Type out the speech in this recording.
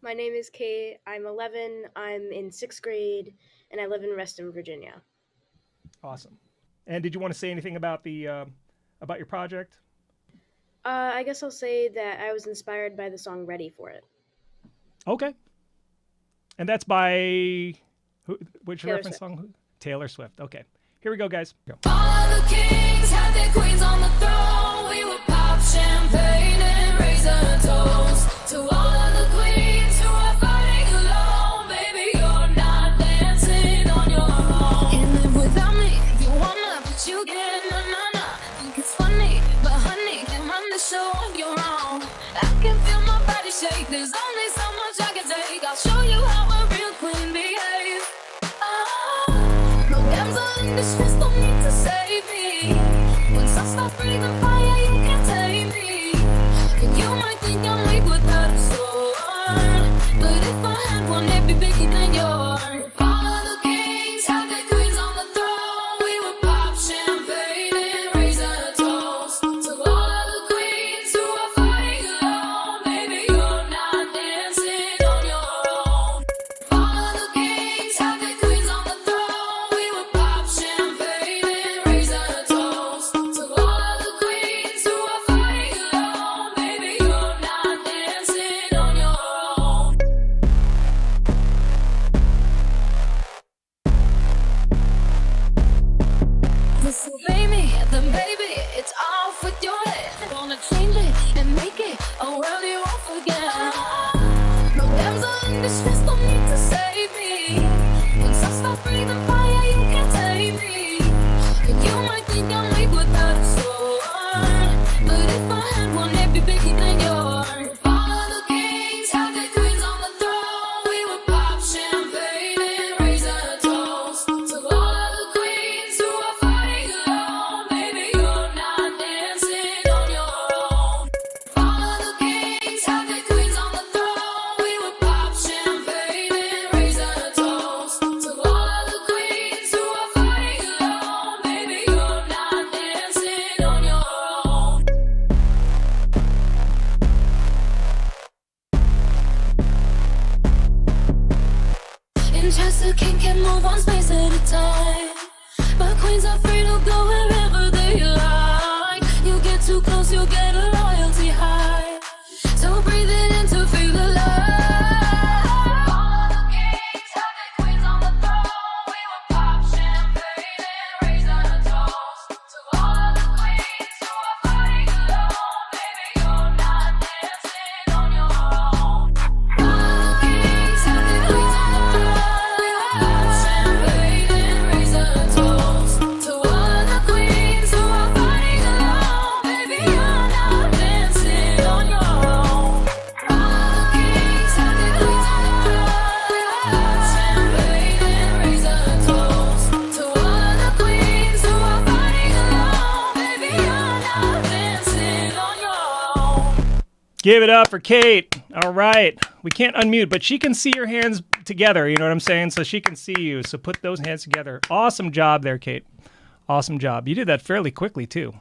My name is Cait. I'm 11. I'm in 6th grade, and I live in Reston, Virginia. Awesome. And did you want to say anything about the about your project? I guess I'll say that I was inspired by the song Ready for It. Okay. And that's by who, which Taylor reference Swift. song? Taylor Swift. Okay. Here we go, guys. Go. All the kings had their queens on the throne. We would pop champagne and raise a toast to all of the queens who are fighting alone. Baby, you're not dancing on your own. Can't live without me. You wanna, but you get na. Think it's funny, but honey, can run the show on your own. I can feel my body shake. There's only so much I can take. I'll show you how a real queen behaves. No damsel in distress, don't need to save me. Once I start breathing fire, you can't tame me. And you might think I'm weak without a sword, but if I had one, it'd be bigger than yours. All of the kings had their queens on the throne. We would pop champagne and raise a toast to all of the queens who are fighting alone. Baby, you're not dancing on your own. All of the kings had their queens on the throne. We would pop champagne and raise a toast to all of the queens who are fighting alone. Baby, you're not dancing on your own. Listen, baby, the baby, it's off with your head. Wanna change it and make it a world you won't forget. No damsel in distress, don't need to save me. Once I start breathing fire, you can't tame me. And you might think I'm weak without a sword, but if I had one, it'd be bigger than yours. All of the kings had their queens on the throne. We would pop champagne and raise a toast to all of the queens who are fighting alone. Baby, you're not dancing on your own. All of the kings had their queens on the throne. We would pop champagne and raise a toast to all of the queens who are fighting alone. Baby, you're not dancing on your own. In Chester, king can move one space at a time, but queens are free to go wherever they like. You get too close, you'll get a loyalty high. So breathe it in to feel alive. All of the kings had their queens on the throne. We would pop champagne and raise a toast to all of the queens who are fighting alone. Baby, you're not dancing on your own. All of the kings had their queens on the throne. We would pop champagne and raise a toast to all of the queens who are fighting alone. Baby, you're not dancing on your own. All of the kings had their queens on the throne. We would pop champagne and raise a toast to all of the queens who are fighting alone. Baby, you're not dancing on your own. Give it up for Cait. All right. We can't unmute, but she can see your hands together. You know what I'm saying? So she can see you. So put those hands together. Awesome job there, Cait. Awesome job. You did that fairly quickly, too.